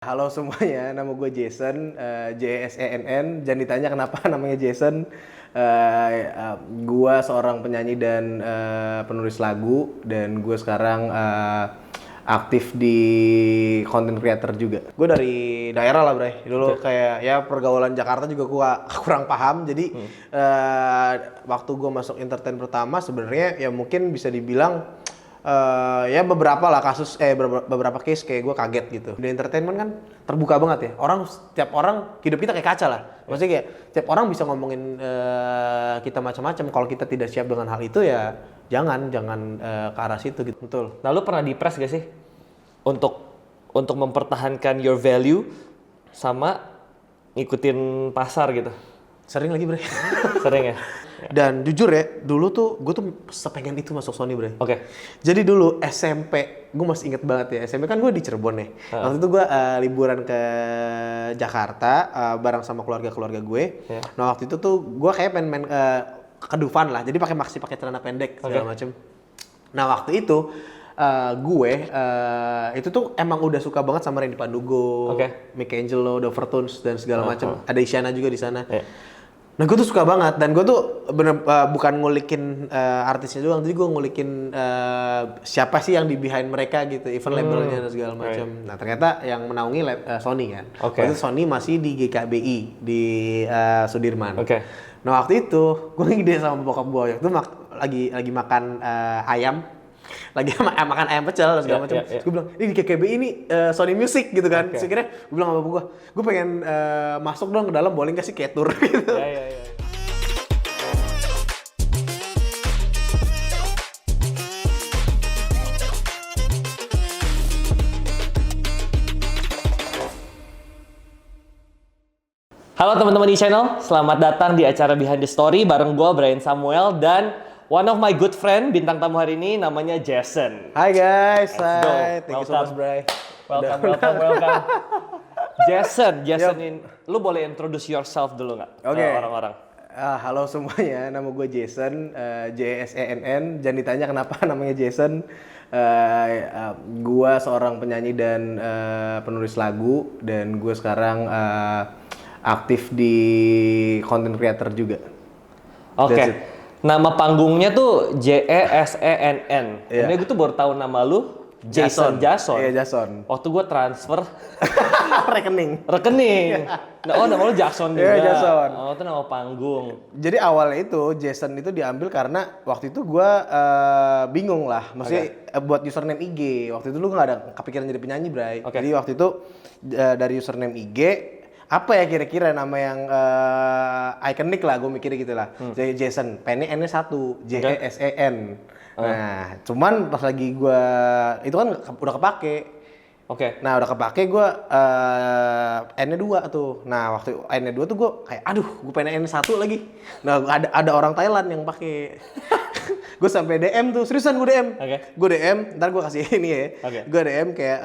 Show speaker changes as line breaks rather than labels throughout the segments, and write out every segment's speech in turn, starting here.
Halo semuanya, nama gue Jason, JSENN. Jangan ditanya kenapa namanya Jason. Gue seorang penyanyi dan penulis lagu, dan gue sekarang aktif di content creator juga. Gue dari daerah lah, Bray. Dulu kayak ya pergaulan Jakarta juga gue kurang paham. Jadi waktu gue masuk entertain pertama sebenarnya ya mungkin bisa dibilang ya beberapa lah kasus beberapa case kayak gue kaget gitu. Di entertainment kan terbuka banget ya. Setiap orang hidup kita kayak kaca lah. Maksudnya kayak setiap orang bisa ngomongin kita macam-macam. Kalau kita tidak siap dengan hal itu ya jangan ke arah situ gitu. Betul.
Nah, lu pernah depres gak sih untuk mempertahankan your value sama ngikutin pasar gitu?
Sering lagi, Bre.
Sering ya?
Dan jujur ya, dulu tuh gue tuh sepengen itu masuk Sony, Bre.
Oke.
Jadi dulu SMP, gue masih inget banget ya. SMP kan gue di Cirebon nih. Waktu itu gue liburan ke Jakarta bareng sama keluarga gue.
Yeah.
Nah waktu itu tuh gue kayak pengen main ke Dufan lah. Jadi masih pakai celana pendek segala macem. Nah waktu itu itu tuh emang udah suka banget sama Randy Pandugo, Michelangelo, The Overtones dan segala macam. Ada Isyana juga di sana. Yeah. Nah gue tuh suka banget, dan gue tuh bukan ngulikin artisnya doang, jadi gue ngulikin siapa sih yang di behind mereka gitu, event labelnya dan segala macam. Nah ternyata yang menaungi Sony kan. Waktu itu Sony masih di GKBI di Sudirman. Nah waktu itu gue ngide sama bokap gue, waktu itu lagi makan ayam. Lagi makan ayam pecel dan segala macam. Gue bilang, ini di KKB ini Sony Music gitu kan. Terus akhirnya gue bilang sama bapak gue pengen masuk dong ke dalam, boleh nggak sih kayak tour gitu.
Halo teman-teman di channel, selamat datang di acara Behind the Story bareng gue Brian Samuel dan one of my good friend, bintang tamu hari ini namanya Jason.
Hai guys, hai. Thank you so much, Bray.
Welcome. Jason, lu boleh introduce yourself dulu nggak ke orang-orang?
Halo semuanya, nama gue Jason, JSENN. Jangan ditanya kenapa namanya Jason. Gue seorang penyanyi dan penulis lagu, dan gue sekarang aktif di content creator juga.
Oke. Nama panggungnya tuh JESENN. Ini gue tuh baru tahu nama lu Jason.
Iya, Jason.
Waktu gue transfer
rekening.
Nah, nama lu Jason juga.
Iya, Jason.
Oh, itu nama panggung.
Jadi awalnya itu Jason itu diambil karena waktu itu gue bingung lah. Maksudnya buat username IG. Waktu itu lu nggak ada kepikiran jadi penyanyi, Bray. Jadi waktu itu dari username IG, apa ya kira-kira nama yang ikonik lah, gue mikirnya gitu lah. Jadi Jason, P-nya N-nya 1, J-E-S-E-N. Nah, cuman pas lagi gue, itu kan udah kepake. Nah, udah kepake gue N-nya 2 tuh. Nah, waktu N-nya 2 tuh gue kayak, aduh, gue pengen N-nya 1 lagi. Nah, ada orang Thailand yang pakai. Gue sampai DM tuh, seriusan gue DM. Gue DM, ntar gue kasih ini ya. Gue DM kayak,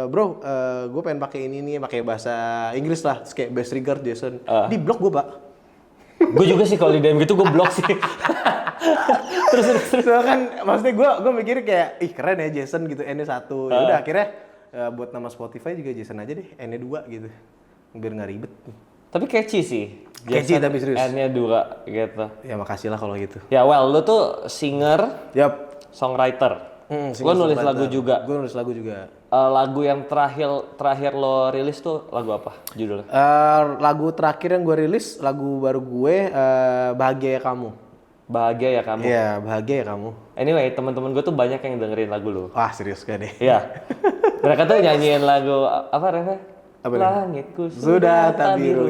bro, gue pengen pakai ini nih, pakai bahasa Inggris lah, kayak best regard Jason. Di blok gue, Pak.
Gue juga sih kalau di DM gitu gue blok sih. terus
kan, maksudnya gue mikir kayak, ih keren ya Jason gitu, N-nya 1. Ya udah akhirnya buat nama Spotify juga Jason aja deh, N-nya 2 gitu, biar nggak ribet.
Tapi catchy sih.
Catchy tapi serius.
N-nya 2 gitu.
Ya makasih lah kalau gitu.
Ya lu tuh singer, songwriter. Lo nulis lagu juga.
Gue nulis lagu juga.
Lagu yang terakhir lo rilis tuh lagu apa judulnya?
Lagu terakhir yang gue rilis, lagu baru gue, Bahagia Ya Kamu.
Bahagia Ya Kamu?
Iya, Bahagia Ya Kamu.
Anyway, teman-teman gue tuh banyak yang dengerin lagu lo.
Wah, serius gak deh?
Iya. Mereka tuh nyanyiin lagu, apa refnya? Langitku
sudah tak biru.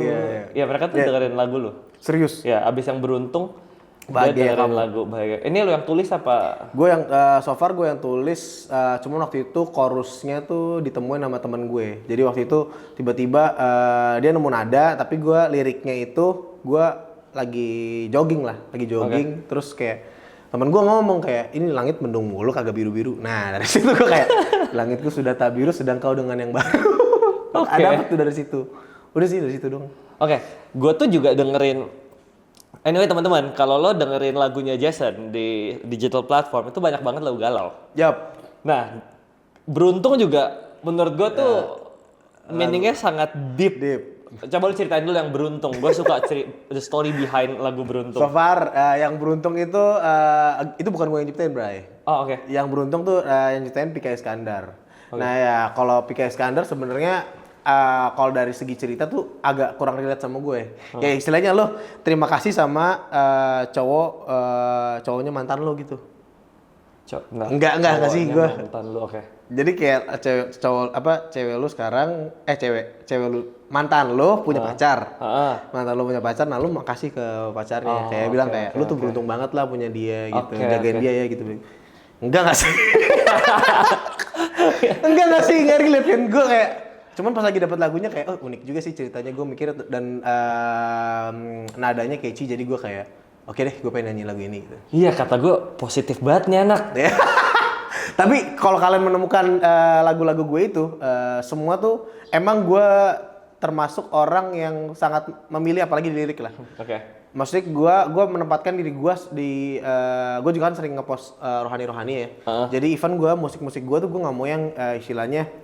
Iya, mereka tuh dengerin lagu lo.
Serius?
Ya, abis yang beruntung,
Bahagia Ya Kamu.
Lagu Bahagia. Ini lo yang tulis apa?
Gue yang so far gue yang tulis, cuman waktu itu chorusnya tuh ditemuin sama temen gue. Jadi waktu itu tiba-tiba dia nemu nada, tapi gue liriknya itu gue lagi jogging. Terus kayak temen gue ngomong kayak, ini langit mendung mulu kagak biru-biru. Nah dari situ gue kayak, langitku sudah tak biru sedang kau dengan yang baru. Ada apa tuh dari situ? Udah sih dari situ dong.
Gue tuh juga dengerin. Anyway teman-teman, kalau lo dengerin lagunya Jason di digital platform itu banyak banget lagu galau.
Nah,
beruntung juga menurut gue tuh meaningnya sangat deep.
Deep.
Coba lu ceritain dulu yang beruntung. Gue suka the story behind lagu beruntung.
So far yang beruntung itu bukan gue yang nyiptain, Bray.
Oh, oke.
Yang beruntung tuh yang nyiptain Pika Iskandar.
Okay.
Nah ya kalau Pika Iskandar sebenarnya kalau dari segi cerita tuh agak kurang relate sama gue. Ya istilahnya lo terima kasih sama cowoknya mantan lo gitu. Enggak sih gue.
Mantan lu, oke.
Jadi kayak cewek lu sekarang cewek lu mantan lu punya pacar. Mantan lu punya pacar, nah lu makasih ke pacarnya. Kayak bilang kayak lu tuh beruntung banget lah punya dia gitu. Jagain dia ya gitu. Enggak sih. Enggak sih, enggak relate kan gue kayak cuman pas lagi dapat lagunya kayak unik juga sih ceritanya, gue mikir dan nadanya catchy jadi gue kayak oke deh, gue pengen nyanyi lagu ini gitu.
Iya, kata gue positif banget nih anak.
Tapi kalau kalian menemukan lagu-lagu gue itu, semua tuh emang gue termasuk orang yang sangat memilih apalagi di lirik lah.
Oke.
Maksudnya gue menempatkan diri gue di, gue juga kan sering ngepost rohani-rohani ya. Jadi even gue musik-musik gue tuh gue nggak mau yang istilahnya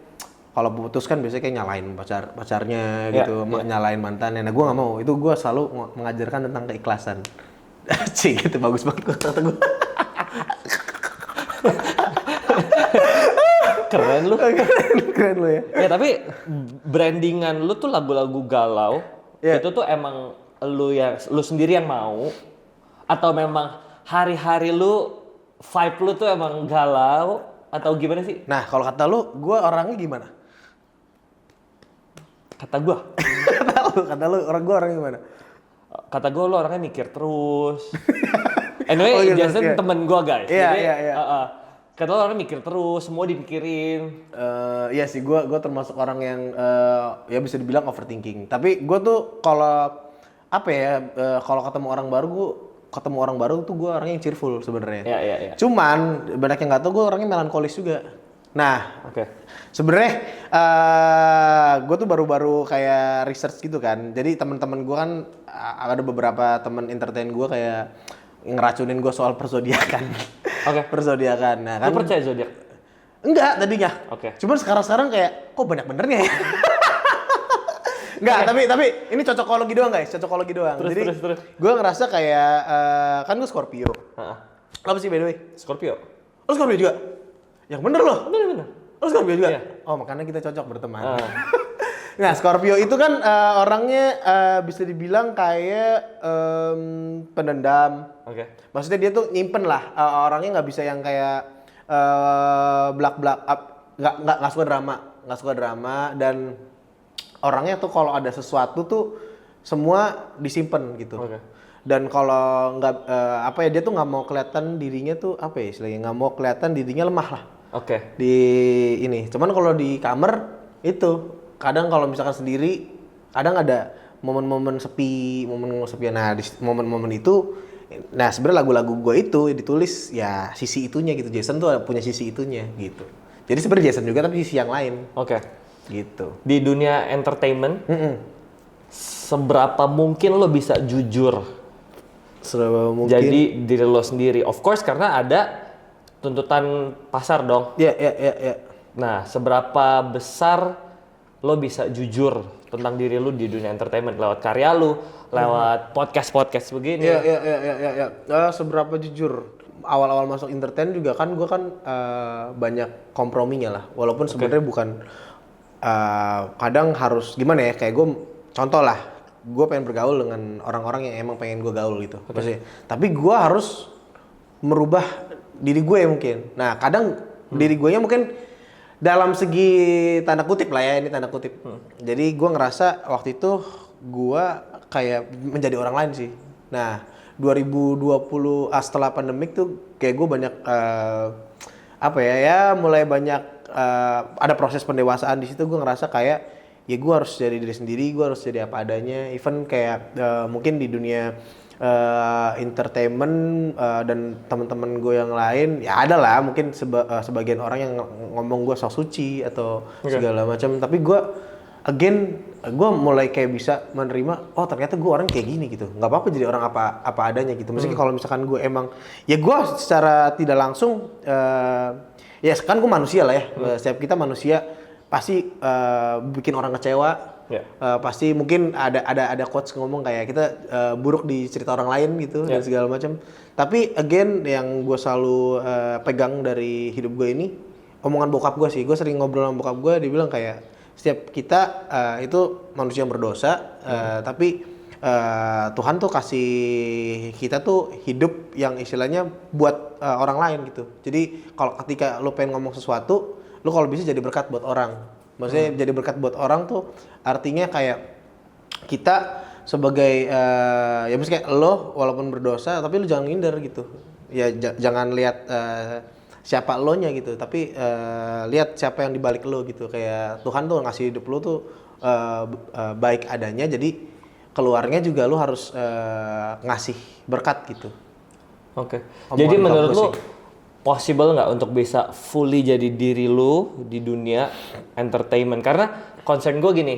kalau putus kan biasanya kayak nyalain pacarnya gitu, nyalain mantannya. Nah gue nggak mau, itu gue selalu mengajarkan tentang keikhlasan. Cik, itu bagus banget kata gue.
Keren lu.
Keren lu ya.
Ya tapi brandingan lu tuh lagu-lagu galau. Itu tuh emang lu sendiri yang mau atau memang hari-hari lu vibe lu tuh emang galau atau gimana sih?
Nah, kalau kata lu, gue orangnya gimana?
Kata gue
gue orangnya gimana?
Kata gue lu orangnya mikir terus. Anyway, Jason temen gue guys.
Iya.
Kata lu orangnya mikir terus, semua dipikirin.
Iya sih, gue termasuk orang yang ya bisa dibilang overthinking. Tapi gue tuh kalau kalau ketemu orang baru tuh gue orangnya yang cheerful sebenarnya.
Iya.
Cuman banyak yang nggak tahu gue orangnya melankolis juga. Nah, sebenarnya gue tuh baru-baru kayak research gitu kan. Jadi teman-teman gue kan ada beberapa teman entertain gue kayak ngeracunin gue soal persodiakan. Persodiakan. Nah, kan.
Lu percaya zodiak?
Enggak tadinya. Cuman sekarang kayak kok banyak benernya ya. Enggak, tapi ini cocokologi doang guys, cocokologi doang.
Terus.
Gue ngerasa kayak kan gue Scorpio. Apa sih by the way?
Scorpio.
Lo Scorpio juga? Yang bener loh.
Bener.
Lo Scorpio juga?
Iya.
Oh makanya kita cocok berteman. Nah Scorpio itu kan orangnya bisa dibilang kayak pendendam. Maksudnya dia tuh nyimpen lah. Orangnya nggak bisa yang kayak blak-blak up. Nggak suka drama dan orangnya tuh kalau ada sesuatu tuh semua disimpan gitu. Dan kalau nggak dia tuh nggak mau kelihatan dirinya tuh istilahnya nggak mau kelihatan dirinya lemah lah. Di ini. Cuman kalau di kamar itu kadang kalau misalkan sendiri kadang ada momen-momen sepi. Nah di momen-momen itu, nah sebenarnya lagu-lagu gue itu ditulis ya sisi itunya gitu. Jason tuh punya sisi itunya gitu. Jadi sebenarnya Jason juga tapi sisi yang lain. Gitu.
Di dunia entertainment, seberapa mungkin lo bisa jujur?
Seberapa mungkin?
Jadi diri lo sendiri. Of course karena ada tuntutan pasar dong.
Iya.
Nah, seberapa besar lo bisa jujur tentang diri lo di dunia entertainment lewat karya lo, lewat podcast begini?
Iya. Seberapa jujur? Awal-awal masuk entertain juga kan gue kan banyak komprominya lah. Walaupun sebenarnya bukan kadang harus gimana ya, kayak gue contoh lah, gue pengen bergaul dengan orang-orang yang emang pengen gue gaul gitu. Tapi gue harus merubah diri gue mungkin. Nah kadang diri gue mungkin dalam segi tanda kutip lah ya, ini tanda kutip. Jadi gue ngerasa waktu itu gue kayak menjadi orang lain sih. Nah 2020 setelah pandemik tuh kayak gue banyak mulai banyak ada proses pendewasaan di situ. Gue ngerasa kayak ya gue harus jadi diri sendiri, gue harus jadi apa adanya. Even kayak mungkin di dunia entertainment dan teman-teman gue yang lain ya ada lah mungkin sebagian orang yang ngomong gue sok suci atau segala macam. Tapi gue gue mulai kayak bisa menerima, oh ternyata gue orang kayak gini gitu, nggak apa-apa jadi orang apa adanya gitu. Maksudnya kalau misalkan gue emang ya gue secara tidak langsung ya kan gue manusia lah ya, setiap kita manusia pasti bikin orang kecewa. Pasti mungkin ada quotes ngomong kayak kita buruk di cerita orang lain gitu dan segala macam. Tapi again yang gue selalu pegang dari hidup gue ini omongan bokap gue sih. Gue sering ngobrol sama bokap gue, dia bilang kayak setiap kita itu manusia yang berdosa, tapi Tuhan tuh kasih kita tuh hidup yang istilahnya buat orang lain gitu. Jadi kalau ketika lu pengen ngomong sesuatu, lu kalau bisa jadi berkat buat orang. Maksudnya jadi berkat buat orang tuh artinya kayak kita sebagai ya misalnya lo walaupun berdosa tapi lu jangan minder gitu. Ya jangan lihat siapa lo nya gitu, tapi lihat siapa yang dibalik lo gitu. Kayak Tuhan tuh ngasih hidup lo tuh baik adanya, jadi keluarnya juga lo harus ngasih berkat gitu.
Oke. Jadi menurut lo possible nggak untuk bisa fully jadi diri lu di dunia entertainment? Karena concern gue gini,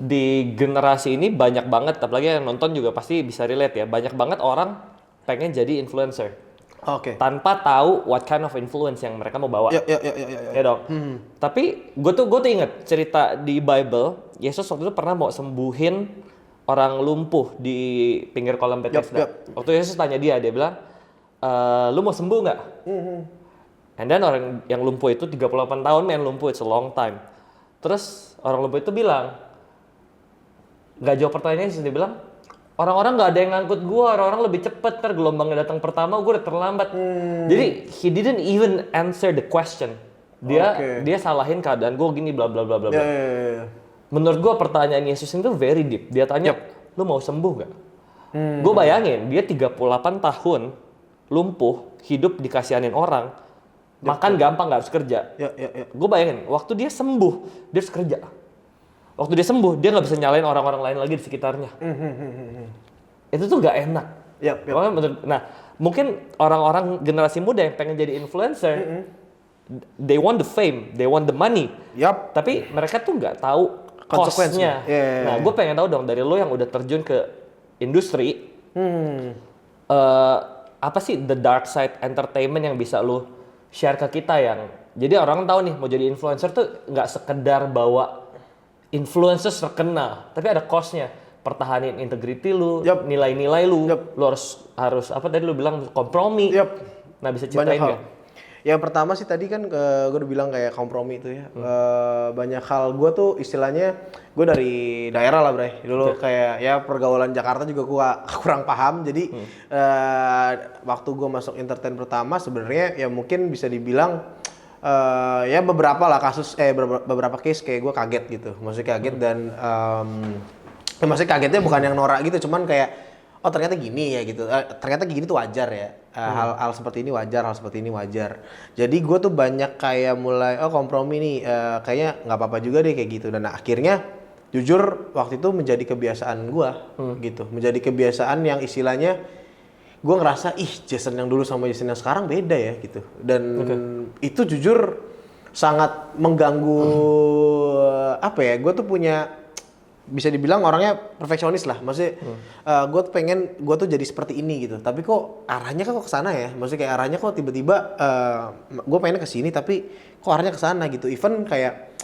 di generasi ini banyak banget, apalagi yang nonton juga pasti bisa relate ya, banyak banget orang pengen jadi influencer. Tanpa tahu what kind of influence yang mereka mau bawa. Ya dong. Tapi gue tuh inget cerita di Bible, Yesus waktu itu pernah mau sembuhin orang lumpuh di pinggir kolam Bethesda. Waktu Yesus tanya dia bilang, lu mau sembuh nggak? And then orang yang lumpuh itu 38 tahun main lumpuh, it's a long time. Terus orang lumpuh itu bilang, nggak jawab pertanyaannya, dia bilang, orang-orang nggak ada yang ngangkut gua, orang-orang lebih cepet, ntar gelombangnya datang pertama, gua udah terlambat. Jadi he didn't even answer the question. Dia salahin keadaan gua gini, bla bla bla bla. Menurut gua pertanyaan Yesus itu very deep. Dia tanya, lu mau sembuh nggak? Gua bayangin dia 38 tahun lumpuh, hidup dikasihanin orang, makan gampang, nggak harus kerja. Gue bayangin, waktu dia sembuh, dia harus kerja. Waktu dia sembuh, dia nggak bisa nyalain orang-orang lain lagi di sekitarnya. Itu tuh nggak enak. Nah, mungkin orang-orang generasi muda yang pengen jadi influencer, they want the fame, they want the money. Tapi mereka tuh nggak tahu cost-nya. Nah, gue pengen tahu dong dari lo yang udah terjun ke industri, apa sih the dark side entertainment yang bisa lu share ke kita, yang jadi orang tahu nih mau jadi influencer tuh nggak sekedar bawa influencers terkenal, tapi ada cost-nya, pertahanin integrity lu, nilai-nilai lu, lu harus apa tadi lu bilang kompromi. Nah, bisa ceritain nggak?
Yang pertama sih tadi kan gue udah bilang kayak kompromi itu ya. Banyak hal gue tuh istilahnya, gue dari daerah lah Bray. Dulu kayak ya pergaulan Jakarta juga gue kurang paham. Jadi waktu gue masuk entertain pertama sebenarnya ya mungkin bisa dibilang ya beberapa lah kasus, beberapa case kayak gue kaget gitu. Maksudnya kaget dan ya maksudnya kagetnya bukan yang norak gitu, cuman kayak oh ternyata gini ya gitu, ternyata gini tuh wajar ya, hal seperti ini wajar, hal seperti ini wajar. Jadi gue tuh banyak kayak mulai kompromi nih, kayaknya nggak apa-apa juga deh kayak gitu. Dan akhirnya jujur waktu itu menjadi kebiasaan gue gitu, menjadi kebiasaan yang istilahnya gue ngerasa Jason yang dulu sama Jason yang sekarang beda ya gitu. Dan itu jujur sangat mengganggu apa ya, gue tuh punya, bisa dibilang orangnya perfeksionis lah, maksudnya gue tuh jadi seperti ini gitu, tapi kok arahnya kok kesana ya, maksudnya kayak arahnya kok tiba-tiba gue pengennya kesini tapi kok arahnya kesana gitu. Even kayak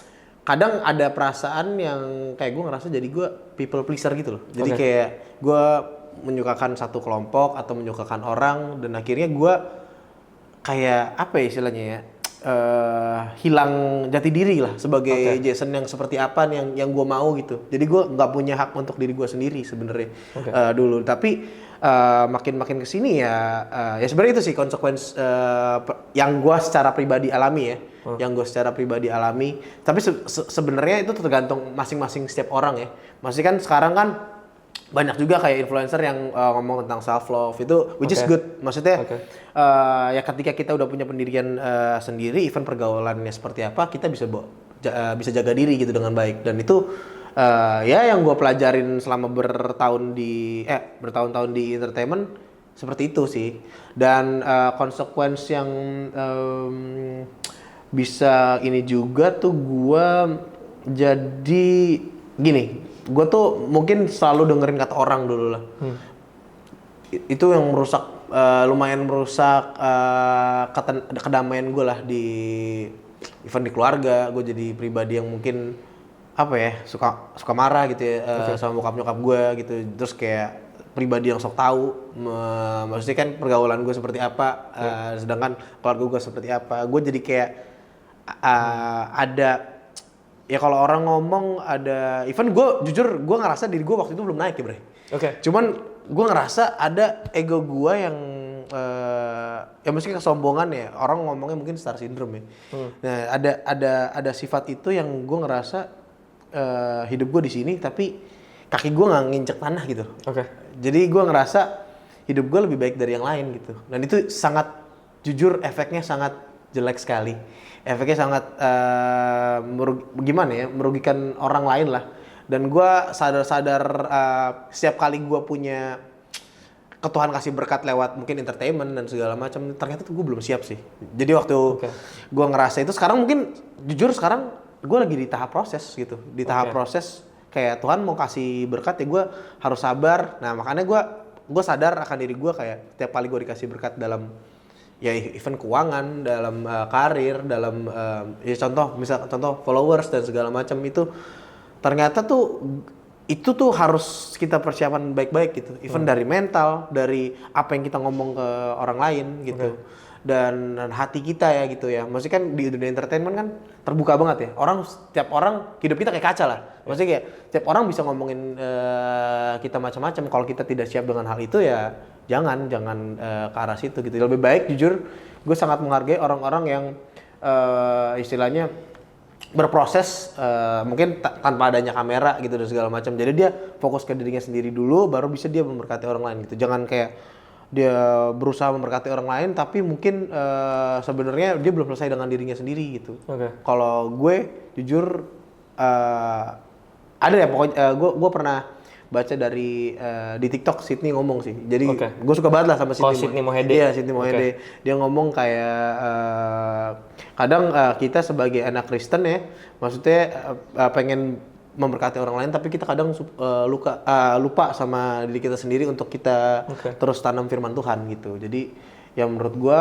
kadang ada perasaan yang kayak gue ngerasa jadi gue people pleaser gitu loh, jadi kayak gue menyukakan satu kelompok atau menyukakan orang, dan akhirnya gue kayak apa ya istilahnya ya, hilang jati diri lah sebagai Jason yang seperti apa nih yang gue mau gitu. Jadi gue nggak punya hak untuk diri gue sendiri sebenarnya dulu. Tapi makin kesini ya sebenarnya itu sih konsekuensi yang gue secara pribadi alami ya, yang gue secara pribadi alami. Tapi sebenarnya itu tergantung masing-masing setiap orang ya. Masih kan sekarang kan banyak juga kayak influencer yang ngomong tentang self love itu, which is good. Maksudnya ya ketika kita udah punya pendirian sendiri, even pergaulannya seperti apa, kita bisa jaga diri gitu dengan baik. Dan itu ya yang gue pelajarin selama bertahun-tahun di entertainment seperti itu sih. Dan konsekuensi yang bisa ini juga tuh gue jadi gini. Gue tuh mungkin selalu dengerin kata orang dulu lah. Itu yang lumayan merusak kedamaian gue lah di event di keluarga, gue jadi pribadi yang mungkin apa ya, suka marah gitu ya sama bokap nyokap gue gitu. Terus kayak pribadi yang sok tahu, maksudnya kan pergaulan gue seperti apa, sedangkan keluarga gue seperti apa. Gue jadi kayak ada, ya kalau orang ngomong ada, even gue jujur gue ngerasa diri gue waktu itu belum naik ya Bre. Cuman gue ngerasa ada ego gue yang ya mungkin kesombongan ya, orang ngomongnya mungkin star syndrome ya. Nah ada sifat itu yang gue ngerasa hidup gue di sini tapi kaki gue nggak nginjek tanah gitu. Jadi gue ngerasa hidup gue lebih baik dari yang lain gitu. Dan itu sangat jujur efeknya sangat jelek sekali. Efeknya sangat merugikan orang lain lah. Dan gue sadar setiap kali gue punya Tuhan kasih berkat lewat mungkin entertainment dan segala macam, ternyata tuh gue belum siap sih. Jadi waktu gue ngerasa itu, sekarang mungkin jujur sekarang gue lagi di tahap proses gitu. Di tahap proses kayak Tuhan mau kasih berkat ya gue harus sabar. Nah makanya gue sadar akan diri gue kayak tiap kali gue dikasih berkat dalam ya event keuangan, dalam karir, dalam ya contoh followers dan segala macam itu, ternyata tuh itu tuh harus kita persiapan baik-baik gitu. Even dari mental, dari apa yang kita ngomong ke orang lain gitu. Dan hati kita ya gitu ya. Maksudnya kan di dunia entertainment kan terbuka banget ya. Tiap orang hidup kita kayak kaca lah. Maksudnya kayak tiap orang bisa ngomongin kita macam-macam. Kalau kita tidak siap dengan hal itu ya jangan ke arah situ gitu. Lebih baik jujur gue sangat menghargai orang-orang yang istilahnya berproses mungkin tanpa adanya kamera gitu dan segala macam. Jadi dia fokus ke dirinya sendiri dulu baru bisa dia memberkati orang lain gitu. Jangan kayak dia berusaha memberkati orang lain tapi mungkin sebenarnya dia belum selesai dengan dirinya sendiri gitu. Kalau gue jujur ada ya pokoknya gue pernah baca dari di TikTok Sydney ngomong sih. Jadi gue suka banget lah sama
Sydney Mohede.
Iya, Sydney Mohede. Dia ngomong kayak kadang kita sebagai anak Kristen ya, maksudnya pengen memberkati orang lain tapi kita kadang lupa sama diri kita sendiri untuk kita terus tanam firman Tuhan gitu. Jadi ya menurut gua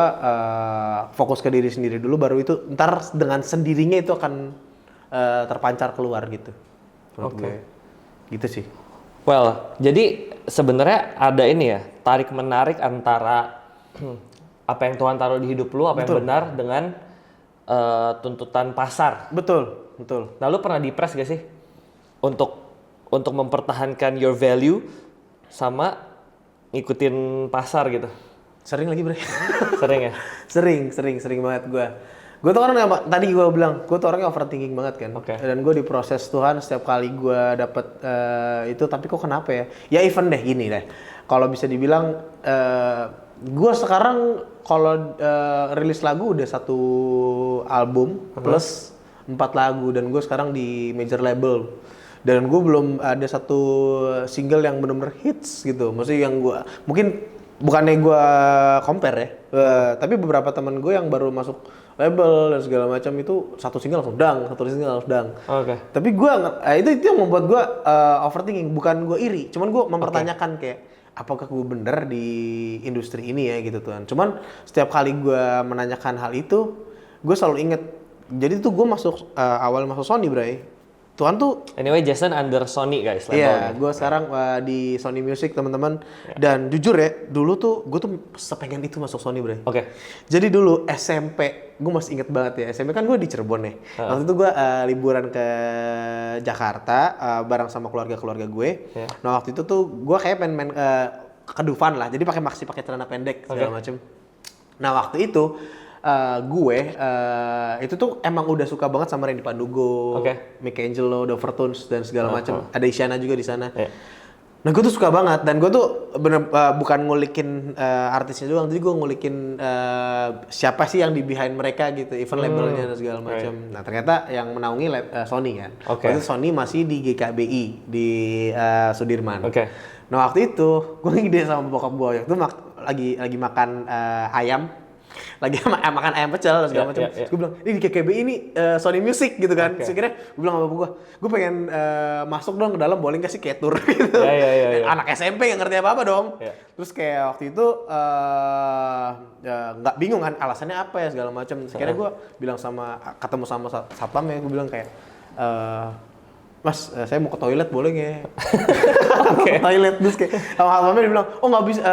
fokus ke diri sendiri dulu baru itu ntar dengan sendirinya itu akan terpancar keluar gitu. Menurut gue. Gitu sih.
Well, jadi sebenarnya ada ini ya, tarik menarik antara apa yang Tuhan taruh di hidup lu, apa yang benar dengan tuntutan pasar.
Betul.
Nah, lu pernah depres gak sih? Untuk mempertahankan your value sama ngikutin pasar gitu.
Sering lagi, Bre.
Sering ya?
Sering banget gue. Gue tuh orang yang tadi gue bilang, gue tuh orangnya overthinking banget kan. Dan gue diproses Tuhan setiap kali gue dapet itu, tapi kok kenapa ya? Ya even deh gini deh. Kalau bisa dibilang gue sekarang kalau rilis lagu udah 1 album plus 4 lagu dan gue sekarang di major label. Dan gue belum ada 1 single yang benar-benar hits gitu. Maksudnya yang gue mungkin bukannya gue compare ya, tapi beberapa teman gue yang baru masuk label dan segala macam itu 1 single langsung dang, Tapi gue itu yang membuat gue overthinking. Bukan gue iri, cuman gue mempertanyakan kayak apakah gue bener di industri ini ya gitu Tuhan. Cuman setiap kali gue menanyakan hal itu, gue selalu inget. Jadi tuh gue awal masuk Sony, Bray. Tuhan tuh
anyway, Jason under Sony guys.
Iya, gue sekarang di Sony Music teman-teman. Dan jujur ya, dulu tuh gue tuh sepengen itu masuk Sony, Bre. Jadi dulu SMP, gue masih inget banget ya. SMP kan gue di Cirebon ya. Waktu itu gue liburan ke Jakarta bareng sama keluarga gue. Nah waktu itu tuh gue kayak pengen main ke Dufan lah. Jadi pakai celana pendek segala macem. Nah waktu itu gue itu tuh emang udah suka banget sama Randy Pandugo, Michelangelo, The Overtones dan segala macam. Ada Isyana juga di sana. Nah gue tuh suka banget dan gue tuh bener bukan ngulikin artisnya doang, jadi gue ngulikin siapa sih yang di behind mereka gitu, event labelnya dan segala macam. Nah ternyata yang menaungi Sony kan. Waktu itu Sony masih di GKBI di Sudirman. Nah waktu itu gue ngide sama bokap gue, waktu itu lagi makan ayam. lagi makan ayam pecel segala macam. Gue bilang, ini di KKB ini Sony Music gitu kan. Terus akhirnya gue bilang sama bapak gue pengen masuk dong ke dalam, boleh nggak sih kayak tour gitu. Anak SMP nggak ngerti apa-apa dong. Terus kayak waktu itu nggak bingung kan alasannya apa ya segala macam. Terus akhirnya gue bilang ketemu sama satpam ya, gue bilang kayak Mas, saya mau ke toilet boleh nggak? Ke toilet terus kayak sama dia bilang, oh nggak bisa,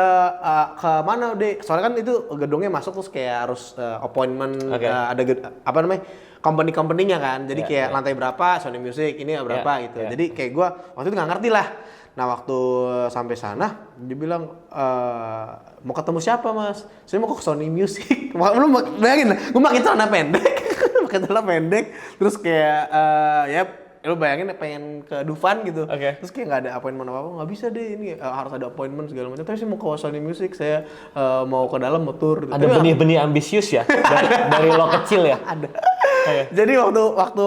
ke mana deh? Soalnya kan itu gedungnya masuk terus kayak harus appointment, ada apa namanya company-nya kan. Jadi kayak lantai berapa, Sony Music ini berapa gitu. Jadi kayak gue waktu itu nggak ngerti lah. Nah waktu sampai sana dia bilang mau ketemu siapa Mas? Saya mau ke Sony Music. Lu bayangin, gue pakai celana pendek, terus kayak ya lu bayangin pengen ke Dufan gitu, terus kayak nggak ada appointment apa-apa, nggak bisa deh ini harus ada appointment segala macam. Tapi saya mau ke Sony Music, saya mau ke dalam mau tour.
Ada benih-benih ambisius ya dari lo kecil ya.
Ada. Jadi waktu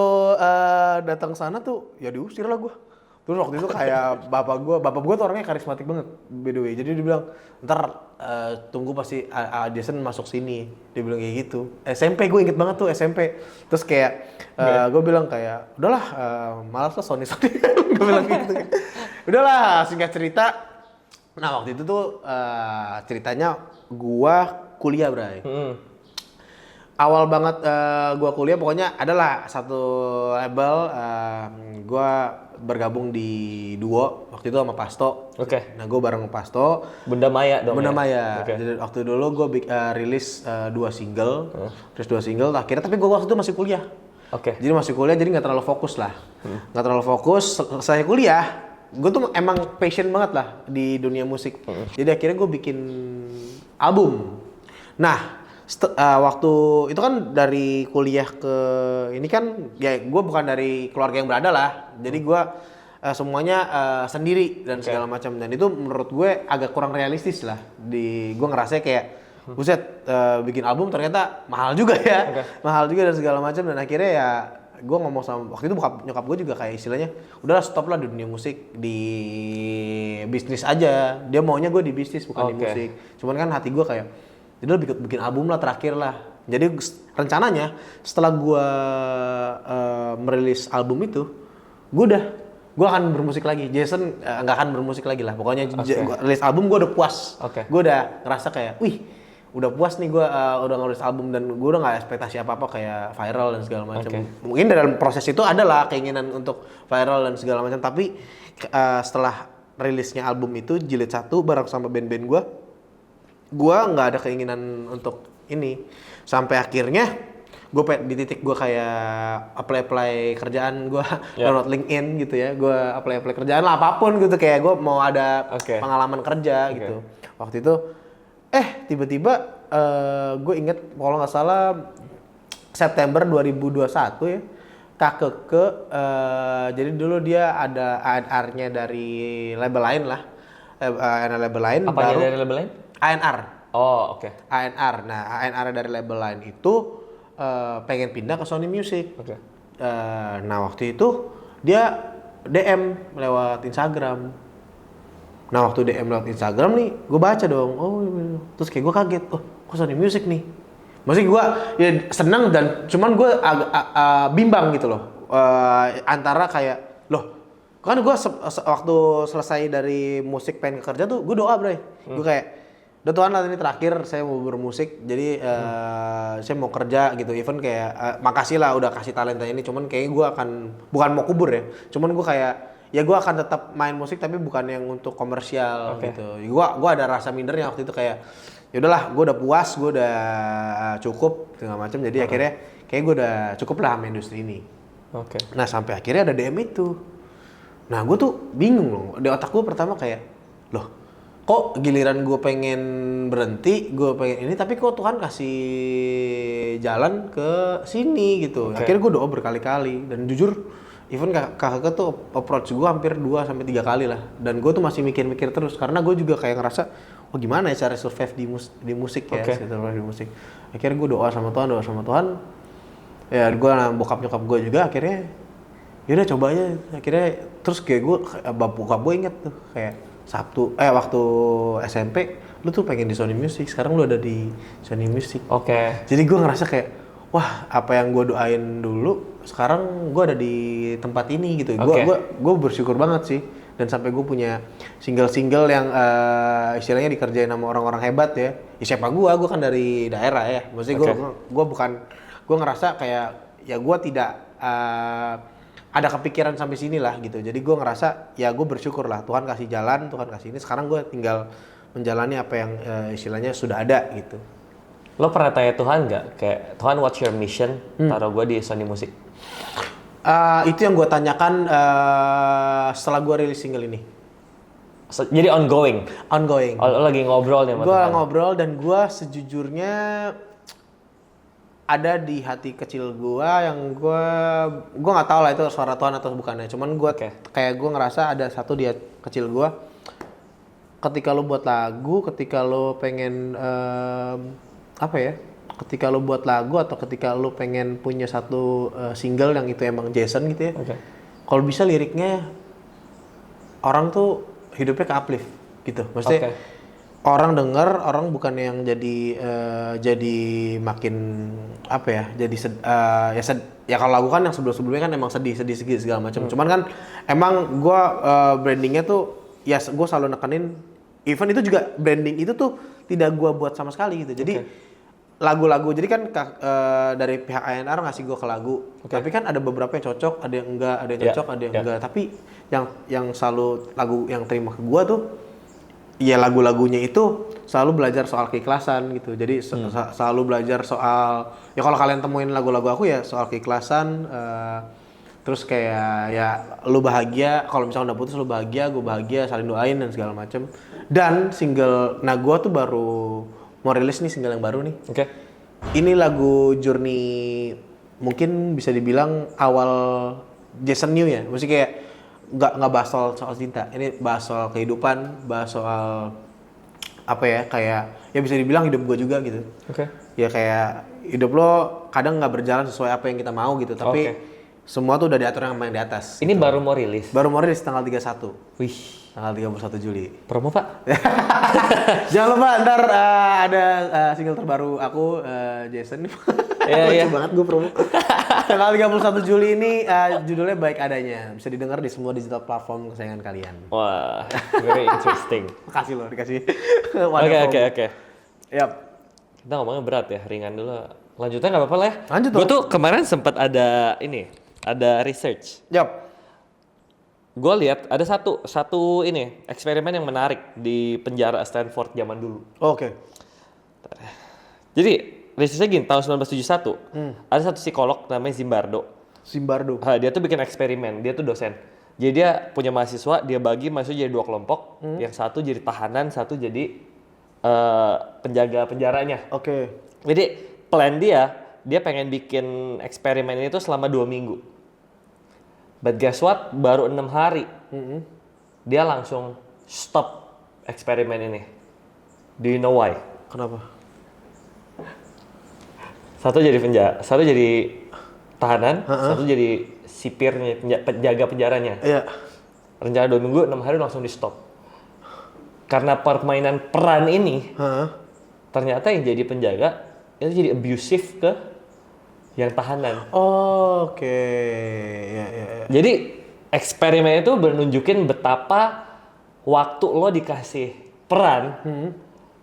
datang sana tuh ya diusir lah gue. Terus waktu itu kayak bapak gue tuh orangnya karismatik banget, by the way. Jadi dia bilang, ntar tunggu pasti Jason masuk sini. Dia bilang kayak gitu. SMP gue inget banget tuh SMP. Terus kayak gue bilang kayak, udahlah malas lah Sony. Gue bilang gitu. Udahlah singkat cerita. Nah waktu itu tuh ceritanya gue kuliah Bray. Awal banget gue kuliah pokoknya adalah satu label gue bergabung di duo waktu itu sama Pasto. Nah gue bareng sama Pasto.
Bunda Maya dong.
Bunda Maya. Jadi waktu dulu gue rilis 2 single, terus 2 single. Akhirnya tapi gue waktu itu masih kuliah. Jadi masih kuliah jadi nggak terlalu fokus lah. Nggak terlalu fokus. Selesai kuliah, gue tuh emang passion banget lah di dunia musik. Jadi akhirnya gue bikin album. Nah waktu itu kan dari kuliah ke ini kan ya gue bukan dari keluarga yang berada lah, jadi gue semuanya sendiri dan segala macam, dan itu menurut gue agak kurang realistis lah. Gue ngerasa kayak buset, bikin album ternyata mahal juga ya, mahal juga dan segala macam, dan akhirnya ya gue ngomong sama waktu itu nyokap gue juga kayak istilahnya udahlah stop lah di dunia musik, di bisnis aja. Dia maunya gue di bisnis bukan di musik, cuman kan hati gue kayak jadi lo bikin album lah terakhir lah. Jadi rencananya setelah gue merilis album itu, gue akan bermusik lagi. Jason nggak akan bermusik lagi lah. Pokoknya rilis album gue udah puas. Gue udah ngerasa kayak, wih, udah puas nih gue udah ngerilis album, dan gue udah nggak ekspektasi apa-apa kayak viral dan segala macam. Mungkin dalam proses itu adalah keinginan untuk viral dan segala macam. Tapi setelah rilisnya album itu Jilid 1 bareng sama band-band gue nggak ada keinginan untuk ini, sampai akhirnya gue di titik gue kayak apply kerjaan, gue download LinkedIn gitu ya, gue apply kerjaan lah apapun gitu, kayak gue mau ada pengalaman kerja gitu. Waktu itu tiba-tiba gue inget kalau nggak salah September 2021 ya, Kakeke jadi dulu dia ada A&R-nya dari label lain lah, label lain.
Apanya dari label lain?
A&R.
A&R.
Nah, A&R dari label lain itu pengen pindah ke Sony Music. Nah, waktu itu dia DM lewat Instagram. Nah, waktu DM lewat Instagram nih, gue baca dong. Terus kayak gue kaget. Kok Sony Music nih? Maksudnya gue ya seneng, dan cuman gue agak bimbang gitu loh. Antara kayak, kan gue waktu selesai dari musik pengen kerja tuh, gue doa Bray. Gue kayak, udah Tuhan lah ini terakhir saya mau bermusik, jadi saya mau kerja gitu. Even kayak makasih lah udah kasih talenta ini, cuman kayaknya gue akan bukan mau kubur ya, cuman gue kayak ya gue akan tetap main musik tapi bukan yang untuk komersial gitu. Gue ada rasa mindernya waktu itu, kayak ya udahlah gue udah puas, gue udah cukup segala macam, jadi akhirnya kayak gue udah cukup lah sama industri ini. Nah sampai akhirnya ada DM itu. Nah gue tuh bingung loh, di otak gue pertama kayak kok giliran gue pengen berhenti, gue pengen ini, tapi kok Tuhan kasih jalan ke sini gitu. Akhirnya gue doa berkali-kali, dan jujur even kakak tuh approach gue hampir 2-3 kali lah, dan gue tuh masih mikir-mikir terus karena gue juga kayak ngerasa gimana ya cara survive di musik ya, survive di musik. Akhirnya gue doa sama Tuhan, ya gue bokap nyokap gue juga akhirnya yaudah coba aja. Akhirnya terus kayak gue bokap gue inget tuh kayak Sabtu waktu SMP lu tuh pengen di Sony Music, sekarang lu ada di Sony Music.
Oke.
Jadi gue ngerasa kayak, wah apa yang gue doain dulu, sekarang gue ada di tempat ini gitu. Gue bersyukur banget sih. Dan sampai gue punya single-single yang istilahnya dikerjain sama orang-orang hebat ya. Siapa gue kan dari daerah ya. Maksudnya gue ngerasa kayak ya gue tidak ada kepikiran sampai sini lah gitu. Jadi gue ngerasa ya gue bersyukur lah, Tuhan kasih jalan, Tuhan kasih ini. Sekarang gue tinggal menjalani apa yang istilahnya sudah ada gitu.
Lo pernah tanya Tuhan nggak kayak, Tuhan what's your mission? Taruh gue di Sony Music.
Itu yang gue tanyakan setelah gue rilis single ini.
Jadi ongoing?
Ongoing.
Lo lagi ngobrol nih sama Tuhan?
Gue ngobrol dan gue sejujurnya ada di hati kecil gue yang gue nggak tahu lah itu suara Tuhan atau bukannya. Cuman gue kayak gue ngerasa ada satu di hati kecil gue. Ketika lo buat lagu, ketika lo pengen ketika lo buat lagu atau ketika lo pengen punya satu single yang itu emang Jason gitu ya. Kalau bisa liriknya orang tuh hidupnya ke uplift gitu. Maksudnya orang denger, orang bukan yang jadi makin apa ya? Jadi ya kalau lagu kan yang sebelumnya kan emang sedih segala macam. Cuman kan emang gue brandingnya tuh ya gue selalu nekenin. Even itu juga branding itu tuh tidak gue buat sama sekali gitu. Jadi lagu-lagu, jadi kan dari pihak A&R ngasih gue ke lagu. Tapi kan ada beberapa yang cocok, ada yang enggak, ada yang cocok, ada yang enggak. Tapi yang selalu lagu yang terima ke gue tuh, ya lagu-lagunya itu selalu belajar soal keikhlasan gitu. Jadi selalu belajar soal, ya kalau kalian temuin lagu-lagu aku ya soal keikhlasan. Terus kayak ya lu bahagia, kalau misalnya udah putus lu bahagia, gue bahagia, saling doain dan segala macem. Dan single Nagua tuh baru mau rilis nih, single yang baru nih. Ini lagu Journey, mungkin bisa dibilang awal Jason New ya. Maksudnya kayak nggak bahas soal cinta. Ini bahas soal kehidupan, bahas soal apa ya, kayak ya bisa dibilang hidup gue juga gitu. Ya kayak hidup lo kadang nggak berjalan sesuai apa yang kita mau gitu. Tapi semua tuh udah diatur yang di atas.
Ini gitu. Baru mau rilis?
Baru mau rilis tanggal 31.
Wih.
Tanggal 31 Juli.
Promo Pak?
Jangan lupa ntar ada single terbaru aku, Jason. Lucu banget gue promo. Tanggal 31 Juli ini judulnya Baik Adanya. Bisa didengar di semua digital platform kesayangan kalian.
Wah, very interesting.
Makasih loh dikasih.
Oke.
Yap.
Kita ngomongnya berat ya, ringan dulu. Lanjutnya nggak apa-apa lah ya.
Lanjut.
Gue tuh kemarin sempat ada research.
Yap.
Gue lihat ada satu eksperimen yang menarik di penjara Stanford zaman dulu. Jadi researchnya gini, tahun 1971 ada satu psikolog namanya Zimbardo. Dia tuh bikin eksperimen, dia tuh dosen. Jadi dia punya mahasiswa, dia bagi mahasiswa jadi 2 kelompok. Yang satu jadi tahanan, satu jadi penjaga penjaranya. Jadi plan dia pengen bikin eksperimen ini tuh selama 2 minggu. But guess what? Baru 6 hari, dia langsung stop eksperimen ini. Do you know why?
Kenapa?
Satu jadi tahanan, satu jadi sipirnya, penjaga penjaranya. Rencana 2 minggu, 6 hari langsung di stop. Karena permainan peran ini, ternyata yang jadi penjaga itu jadi abusive ke yang tahanan.
Ya.
Jadi eksperimen itu menunjukin betapa waktu lo dikasih peran,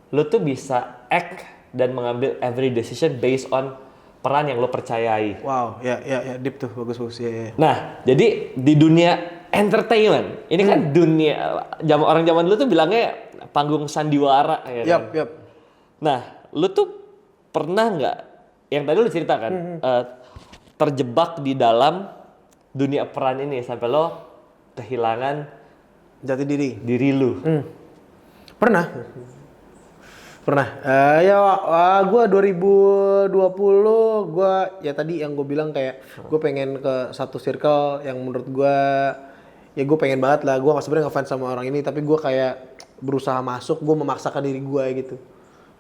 lo tuh bisa act dan mengambil every decision based on peran yang lo percayai.
Wow, ya, deep tuh, bagus ya.
Nah, jadi di dunia entertainment, ini kan dunia orang zaman dulu tuh bilangnya panggung sandiwara ya kan?
Yap.
Nah, lo tuh pernah nggak yang tadi lu ceritakan terjebak di dalam dunia peran ini sampai lo kehilangan
jati diri
lu?
Pernah. Gue 2020 gue ya tadi yang gue bilang kayak gue pengen ke satu circle yang menurut gue ya gue pengen banget lah. Gue sebenarnya ngefans sama orang ini tapi gue kayak berusaha masuk, gue memaksakan diri gue gitu.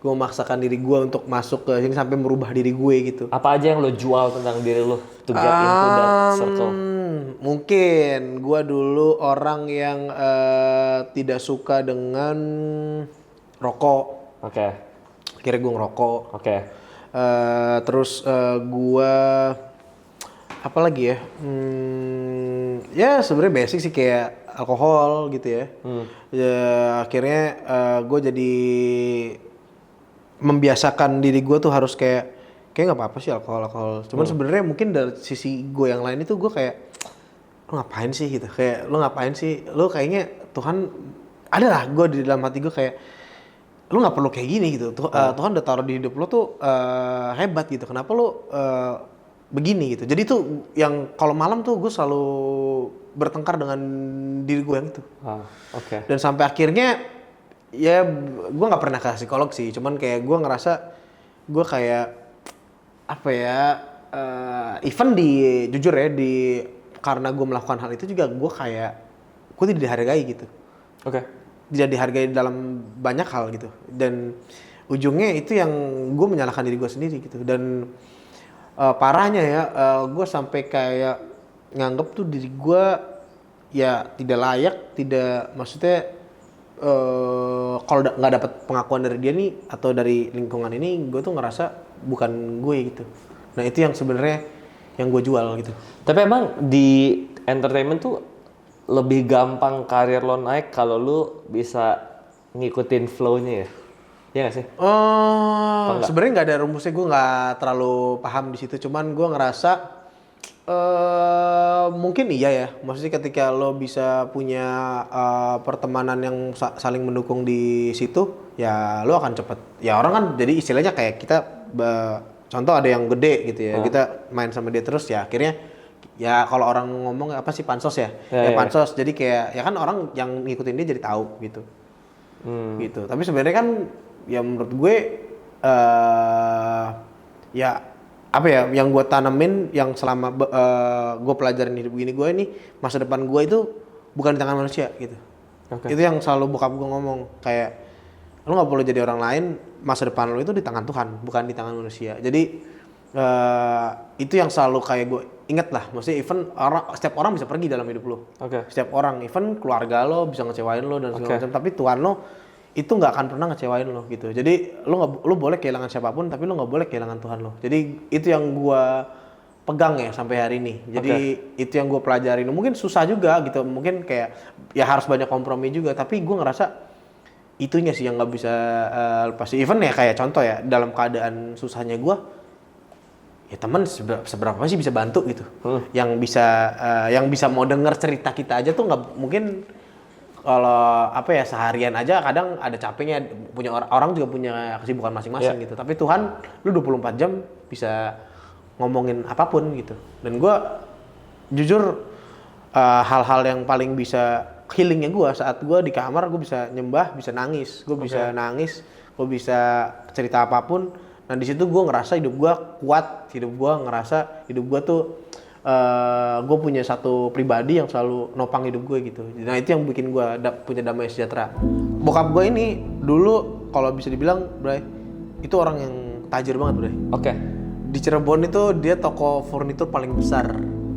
Gue memaksakan diri gue untuk masuk ke sini sampai merubah diri gue gitu.
Apa aja yang lo jual tentang diri lo to get into that circle?
Mungkin gue dulu orang yang tidak suka dengan rokok.
Oke.
Akhirnya gue ngerokok.
Oke.
Terus gue apa lagi ya? Ya sebenarnya basic sih kayak alkohol gitu ya. Ya akhirnya gue jadi membiasakan diri gue tuh harus kayak nggak apa-apa sih alkohol. Cuman sebenarnya mungkin dari sisi gue yang lain itu gue kayak lu ngapain sih gitu. Kayak lu ngapain sih? Lu kayaknya Tuhan ada lah gue di dalam hati gue kayak lu nggak perlu kayak gini gitu. Tuhan udah taruh di hidup lu tuh hebat gitu. Kenapa lu begini gitu. Jadi tuh yang kalau malam tuh gue selalu bertengkar dengan diri gue yang itu.
Oke.
Dan sampai akhirnya ya gue nggak pernah ke psikolog sih. Cuman kayak gue ngerasa gue kayak apa ya? Even jujur ya karena gue melakukan hal itu juga gue kayak gue tidak dihargai gitu.
Oke.
Tidak dihargai dalam banyak hal gitu. Dan ujungnya itu yang gue menyalahkan diri gue sendiri gitu. Dan parahnya ya, gue sampai kayak nganggep tuh diri gue ya tidak layak, maksudnya kalau nggak dapat pengakuan dari dia nih atau dari lingkungan ini, gue tuh ngerasa bukan gue gitu. Nah itu yang sebenarnya yang gue jual gitu.
Tapi emang di entertainment tuh lebih gampang karir lo naik kalau lu bisa ngikutin flow-nya ya? Iya nggak sih?
Sebenarnya nggak ada rumusnya, gue nggak terlalu paham di situ. Cuman gue ngerasa mungkin iya ya. Maksudnya ketika lo bisa punya pertemanan yang saling mendukung di situ, ya lo akan cepet. Ya orang kan jadi istilahnya kayak kita, contoh ada yang gede gitu ya, kita main sama dia terus ya akhirnya ya kalau orang ngomong apa sih pansos ya, pansos. Jadi kayak ya kan orang yang ngikutin dia jadi tahu gitu. Gitu. Tapi sebenarnya kan ya menurut gue ya apa ya yang gue tanemin yang selama gue pelajarin hidup gini, gue ini masa depan gue itu bukan di tangan manusia gitu. Itu yang selalu bokap gue ngomong kayak lo nggak perlu jadi orang lain, masa depan lo itu di tangan Tuhan bukan di tangan manusia. Jadi itu yang selalu kayak gue inget lah, maksudnya even setiap orang bisa pergi dalam hidup lo. Setiap orang, even keluarga lo bisa ngecewain lo dan segala macam, tapi Tuhan lo itu nggak akan pernah ngecewain lo gitu. Jadi lo boleh kehilangan siapapun, tapi lo nggak boleh kehilangan Tuhan lo. Jadi itu yang gue pegang ya sampai hari ini. Jadi itu yang gue pelajarin. Mungkin susah juga gitu, mungkin kayak ya harus banyak kompromi juga. Tapi gue ngerasa itunya sih yang nggak bisa lepas. Even ya kayak contoh ya dalam keadaan susahnya gue, ya teman seberapa sih bisa bantu gitu. Yang bisa mau denger cerita kita aja tuh nggak mungkin. Kalau apa ya seharian aja kadang ada capeknya, punya orang juga punya kesibukan masing-masing gitu. Tapi Tuhan lu 24 jam bisa ngomongin apapun gitu. Dan gue jujur hal-hal yang paling bisa healingnya gue saat gue di kamar, gue bisa nyembah, bisa nangis, gue bisa cerita apapun. Nah di situ gue ngerasa hidup gue kuat, hidup gue tuh gue punya satu pribadi yang selalu nopang hidup gue gitu. Nah itu yang bikin gue punya damai sejahtera. Bokap gue ini dulu kalau bisa dibilang, Bray, itu orang yang tajir banget, Bray. Di Cirebon itu dia toko furnitur paling besar.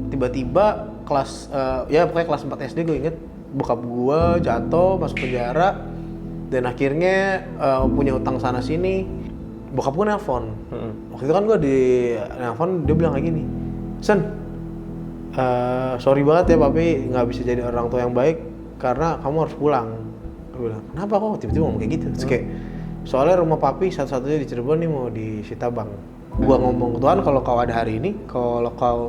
Tiba-tiba pokoknya kelas 4 SD gue inget bokap gue jatuh masuk penjara dan akhirnya punya utang sana sini. Bokap gue nelpon. Waktu itu kan gue di nelpon, dia bilang kayak gini, Sen, sorry banget ya papi nggak bisa jadi orang tua yang baik karena kamu harus pulang. Gue bilang, kenapa kok tiba-tiba ngomong kayak gitu? Terus kayak, soalnya rumah papi satu-satunya di Cirebon nih mau disita bank. Gua ngomong, Tuhan kalau kau ada hari ini, kalau kau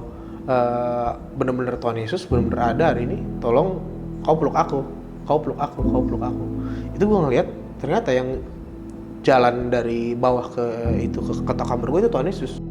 benar-benar Tuhan Yesus benar-benar ada hari ini, tolong kau peluk aku. Itu gua ngeliat ternyata yang jalan dari bawah ke kamar gue itu Tuhan Yesus.